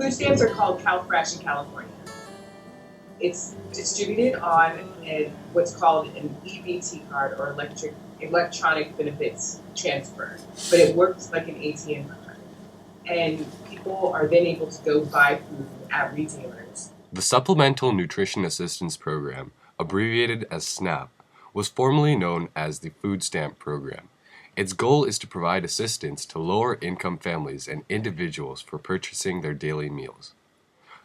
food stamps are called CalFresh in California. It's distributed on what's called an EBT card or electronic benefits transfer, but it works like an ATM card. And people are then able to go buy food at retailers. The Supplemental Nutrition Assistance Program, abbreviated as SNAP, was formerly known as the Food Stamp Program. Its goal is to provide assistance to lower-income families and individuals for purchasing their daily meals.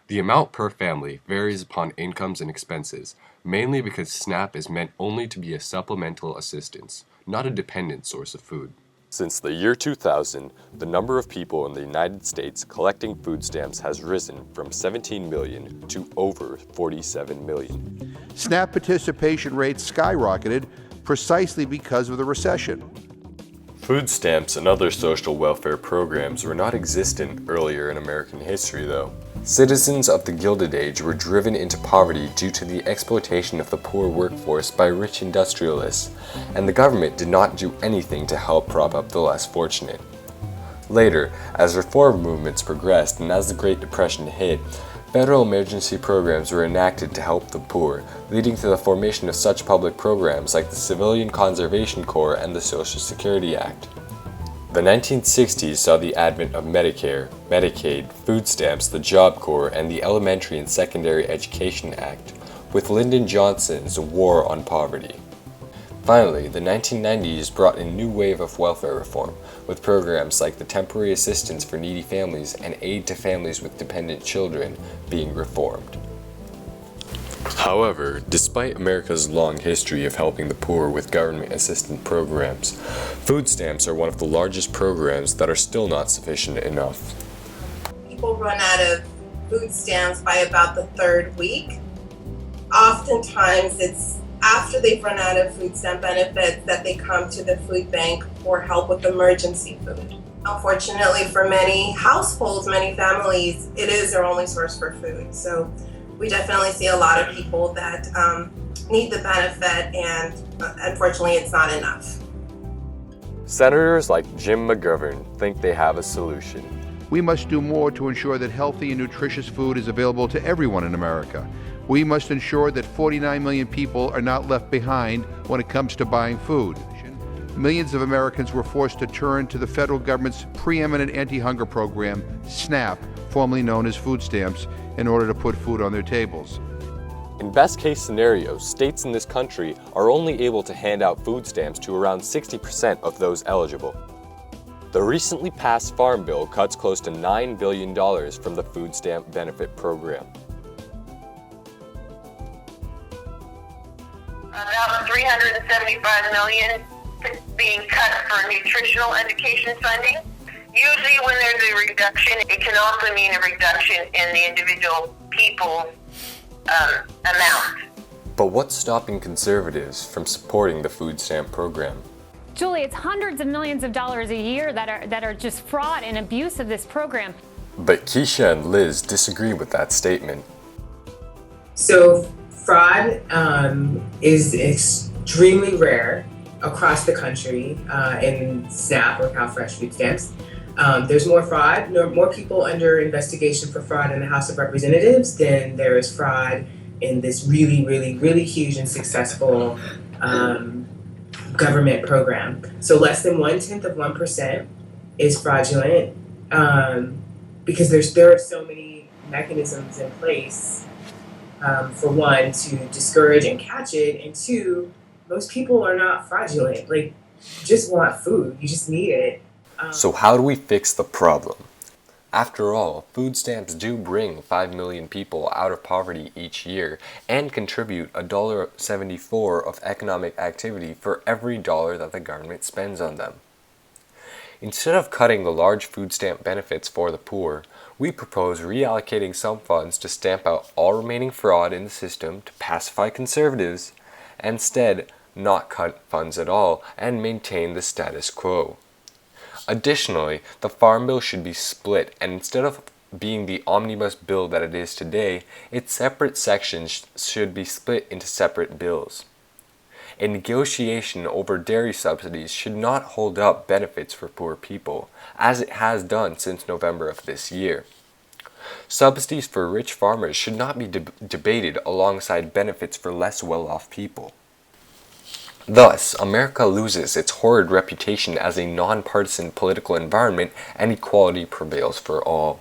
The amount per family varies upon incomes and expenses, mainly because SNAP is meant only to be a supplemental assistance, not a dependent source of food. Since the year 2000, the number of people in the United States collecting food stamps has risen from 17 million to over 47 million. SNAP participation rates skyrocketed precisely because of the recession. Food stamps and other social welfare programs were not existent earlier in American history, though. Citizens of the Gilded Age were driven into poverty due to the exploitation of the poor workforce by rich industrialists, and the government did not do anything to help prop up the less fortunate. Later, as reform movements progressed and as the Great Depression hit, federal emergency programs were enacted to help the poor, leading to the formation of such public programs like the Civilian Conservation Corps and the Social Security Act. The 1960s saw the advent of Medicare, Medicaid, food stamps, the Job Corps, and the Elementary and Secondary Education Act, with Lyndon Johnson's War on Poverty. Finally, the 1990s brought a new wave of welfare reform, with programs like the Temporary Assistance for Needy Families and Aid to Families with Dependent Children being reformed. However, despite America's long history of helping the poor with government assistance programs, food stamps are one of the largest programs that are still not sufficient enough. People run out of food stamps by about the third week. Oftentimes, it's after they've run out of food stamp benefits that they come to the food bank for help with emergency food. Unfortunately, for many households, many families, it is their only source for food. So we definitely see a lot of people that need the benefit, and unfortunately it's not enough. Senators like Jim McGovern think they have a solution. We must do more to ensure that healthy and nutritious food is available to everyone in America. We must ensure that 49 million people are not left behind when it comes to buying food. Millions of Americans were forced to turn to the federal government's preeminent anti-hunger program, SNAP, formerly known as food stamps, in order to put food on their tables. In best case scenarios, states in this country are only able to hand out food stamps to around 60% of those eligible. The recently passed Farm Bill cuts close to $9 billion from the food stamp benefit program. About $375 million being cut for nutritional education funding. Usually when there's a reduction, it can also mean a reduction in the individual people's amount. But what's stopping conservatives from supporting the food stamp program? Julie, it's hundreds of millions of dollars a year that are just fraud and abuse of this program. But Keisha and Liz disagree with that statement. So fraud is extremely rare across the country in SNAP or CalFresh food stamps. There's more fraud, more people under investigation for fraud in the House of Representatives than there is fraud in this really, really, really huge and successful government program. So less than 0.1% is fraudulent because there are so many mechanisms in place, for one, to discourage and catch it, and two, most people are not fraudulent. Like, you just want food, you just need it. So how do we fix the problem? After all, food stamps do bring 5 million people out of poverty each year and contribute $1.74 of economic activity for every dollar that the government spends on them. Instead of cutting the large food stamp benefits for the poor, we propose reallocating some funds to stamp out all remaining fraud in the system to pacify conservatives, and instead not cut funds at all and maintain the status quo. Additionally, the Farm Bill should be split, and instead of being the omnibus bill that it is today, its separate sections should be split into separate bills. A negotiation over dairy subsidies should not hold up benefits for poor people, as it has done since November of this year. Subsidies for rich farmers should not be debated alongside benefits for less well-off people. Thus, America loses its horrid reputation as a nonpartisan political environment and equality prevails for all.